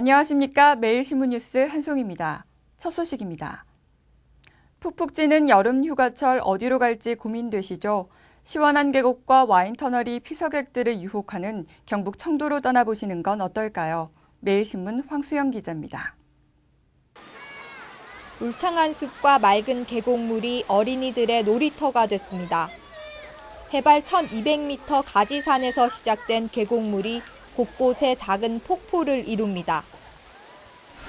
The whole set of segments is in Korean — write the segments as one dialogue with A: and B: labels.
A: 안녕하십니까. 매일신문 뉴스 한송입니다. 첫 소식입니다. 푹푹 찌는 여름 휴가철 어디로 갈지 고민되시죠? 시원한 계곡과 와인터널이 피서객들을 유혹하는 경북 청도로 떠나보시는 건 어떨까요? 매일신문 황수영 기자입니다.
B: 울창한 숲과 맑은 계곡물이 어린이들의 놀이터가 됐습니다. 해발 1200m 가지산에서 시작된 계곡물이 곳곳에 작은 폭포를 이룹니다.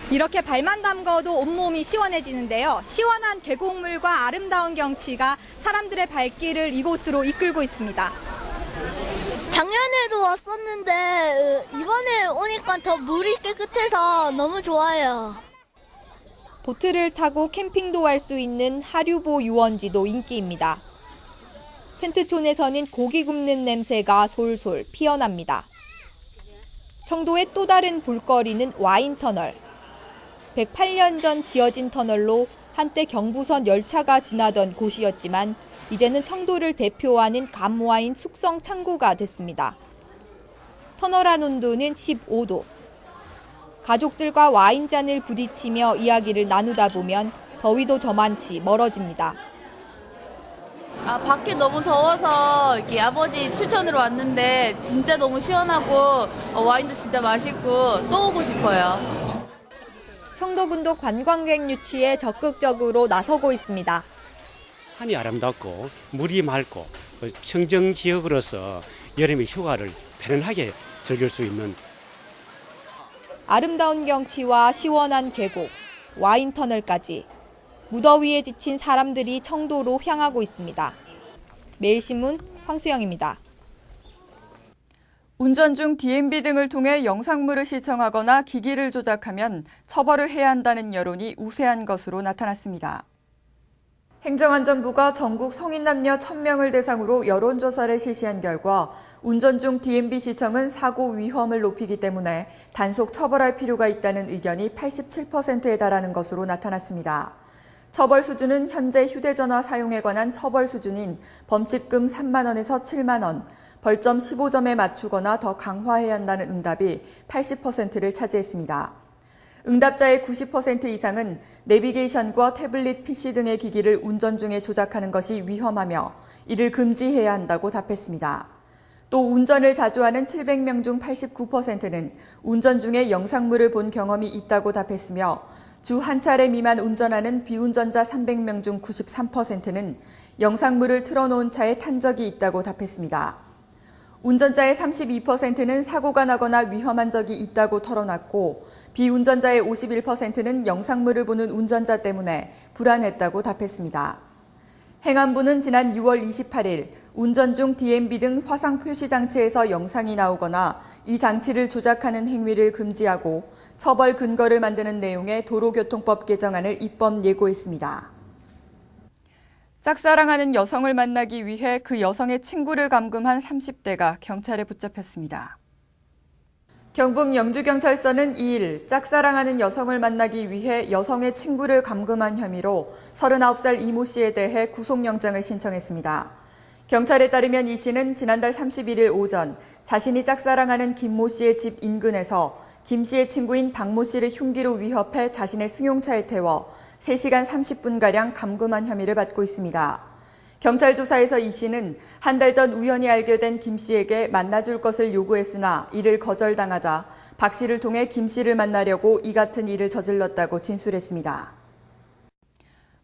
C: 이렇게 발만 담가도 온몸이 시원해지는데요. 시원한 계곡물과 아름다운 경치가 사람들의 발길을 이곳으로 이끌고 있습니다.
D: 작년에도 왔었는데 이번에 오니까 더 물이 깨끗해서 너무 좋아요.
B: 보트를 타고 캠핑도 할 수 있는 하류보 유원지도 인기입니다. 텐트촌에서는 고기 굽는 냄새가 솔솔 피어납니다. 청도의 또 다른 볼거리는 와인터널. 108년 전 지어진 터널로 한때 경부선 열차가 지나던 곳이었지만 이제는 청도를 대표하는 감와인 숙성 창고가 됐습니다. 터널 안 온도는 15도. 가족들과 와인잔을 부딪히며 이야기를 나누다 보면 더위도 저만치 멀어집니다.
E: 밖에 너무 더워서 이렇게 아버지 추천으로 왔는데 진짜 너무 시원하고 와인도 진짜 맛있고 또 오고 싶어요.
B: 청도군도 관광객 유치에 적극적으로 나서고 있습니다.
F: 산이 아름답고 물이 맑고 청정 지역으로서 여름의 휴가를 편안하게 즐길 수 있는
B: 아름다운 경치와 시원한 계곡, 와인터널까지 무더위에 지친 사람들이 청도로 향하고 있습니다. 매일신문 황수영입니다.
A: 운전 중 DMB 등을 통해 영상물을 시청하거나 기기를 조작하면 처벌을 해야 한다는 여론이 우세한 것으로 나타났습니다. 행정안전부가 전국 성인 남녀 1000명을 대상으로 여론조사를 실시한 결과 운전 중 DMB 시청은 사고 위험을 높이기 때문에 단속 처벌할 필요가 있다는 의견이 87%에 달하는 것으로 나타났습니다. 처벌 수준은 현재 휴대전화 사용에 관한 처벌 수준인 범칙금 3만 원에서 7만 원, 벌점 15점에 맞추거나 더 강화해야 한다는 응답이 80%를 차지했습니다. 응답자의 90% 이상은 내비게이션과 태블릿 PC 등의 기기를 운전 중에 조작하는 것이 위험하며 이를 금지해야 한다고 답했습니다. 또 운전을 자주 하는 700명 중 89%는 운전 중에 영상물을 본 경험이 있다고 답했으며 주 한 차례 미만 운전하는 비운전자 300명 중 93%는 영상물을 틀어놓은 차에 탄 적이 있다고 답했습니다. 운전자의 32%는 사고가 나거나 위험한 적이 있다고 털어놨고 비운전자의 51%는 영상물을 보는 운전자 때문에 불안했다고 답했습니다. 행안부는 지난 6월 28일 운전 중 DMB 등 화상 표시 장치에서 영상이 나오거나 이 장치를 조작하는 행위를 금지하고 처벌 근거를 만드는 내용의 도로교통법 개정안을 입법 예고했습니다. 짝사랑하는 여성을 만나기 위해 그 여성의 친구를 감금한 30대가 경찰에 붙잡혔습니다. 경북 영주경찰서는 2일 짝사랑하는 여성을 만나기 위해 여성의 친구를 감금한 혐의로 39살 이모 씨에 대해 구속영장을 신청했습니다. 경찰에 따르면 이 씨는 지난달 31일 오전 자신이 짝사랑하는 김모 씨의 집 인근에서 김 씨의 친구인 박모 씨를 흉기로 위협해 자신의 승용차에 태워 3시간 30분가량 감금한 혐의를 받고 있습니다. 경찰 조사에서 이 씨는 한 달 전 우연히 알게 된 김 씨에게 만나줄 것을 요구했으나 이를 거절당하자 박 씨를 통해 김 씨를 만나려고 이 같은 일을 저질렀다고 진술했습니다.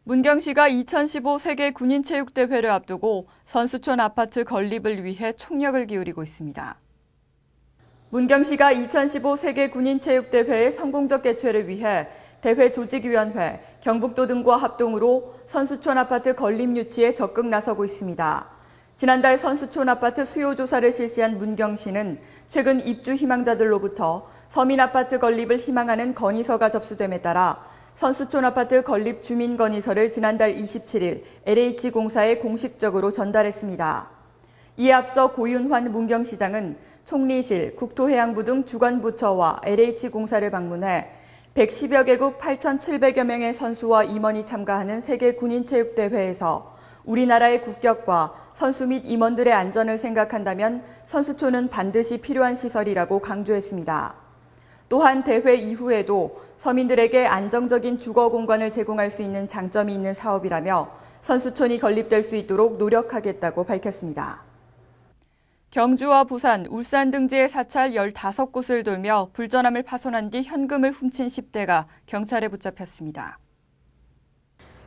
A: 문경시가 2015 세계 군인체육대회를 앞두고 선수촌 아파트 건립을 위해 총력을 기울이고 있습니다. 문경시가 2015 세계 군인체육대회의 성공적 개최를 위해 대회 조직위원회, 경북도 등과 합동으로 선수촌 아파트 건립 유치에 적극 나서고 있습니다. 지난달 선수촌 아파트 수요 조사를 실시한 문경시는 최근 입주 희망자들로부터 서민 아파트 건립을 희망하는 건의서가 접수됨에 따라 선수촌 아파트 건립 주민 건의서를 지난달 27일 LH공사에 공식적으로 전달했습니다. 이에 앞서 고윤환 문경시장은 총리실, 국토해양부 등 주관부처와 LH공사를 방문해 110여 개국 8,700여 명의 선수와 임원이 참가하는 세계 군인체육대회에서 우리나라의 국격과 선수 및 임원들의 안전을 생각한다면 선수촌은 반드시 필요한 시설이라고 강조했습니다. 또한 대회 이후에도 서민들에게 안정적인 주거 공간을 제공할 수 있는 장점이 있는 사업이라며 선수촌이 건립될 수 있도록 노력하겠다고 밝혔습니다. 경주와 부산, 울산 등지의 사찰 15곳을 돌며 불전함을 파손한 뒤 현금을 훔친 10대가 경찰에 붙잡혔습니다.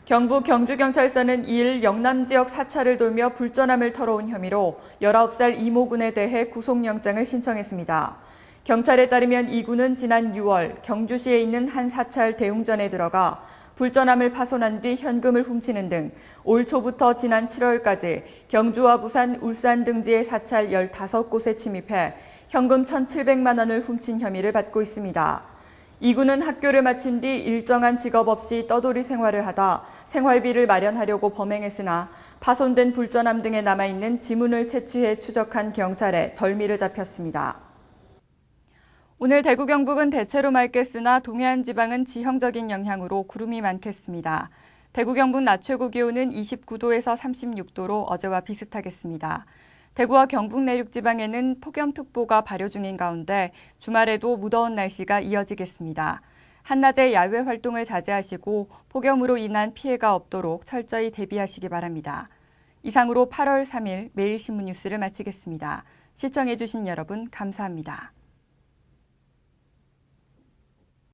A: 경북 경주경찰서는 2일 영남 지역 사찰을 돌며 불전함을 털어온 혐의로 19살 이모 군에 대해 구속영장을 신청했습니다. 경찰에 따르면 이 군은 지난 6월 경주시에 있는 한 사찰 대웅전에 들어가 불전함을 파손한 뒤 현금을 훔치는 등 올 초부터 지난 7월까지 경주와 부산, 울산 등지의 사찰 15곳에 침입해 현금 1,700만 원을 훔친 혐의를 받고 있습니다. 이 군은 학교를 마친 뒤 일정한 직업 없이 떠돌이 생활을 하다 생활비를 마련하려고 범행했으나 파손된 불전함 등에 남아있는 지문을 채취해 추적한 경찰에 덜미를 잡혔습니다. 오늘 대구 경북은 대체로 맑겠으나 동해안 지방은 지형적인 영향으로 구름이 많겠습니다. 대구 경북 낮 최고 기온은 29도에서 36도로 어제와 비슷하겠습니다. 대구와 경북 내륙 지방에는 폭염특보가 발효 중인 가운데 주말에도 무더운 날씨가 이어지겠습니다. 한낮에 야외 활동을 자제하시고 폭염으로 인한 피해가 없도록 철저히 대비하시기 바랍니다. 이상으로 8월 3일 매일신문 뉴스를 마치겠습니다. 시청해주신 여러분 감사합니다.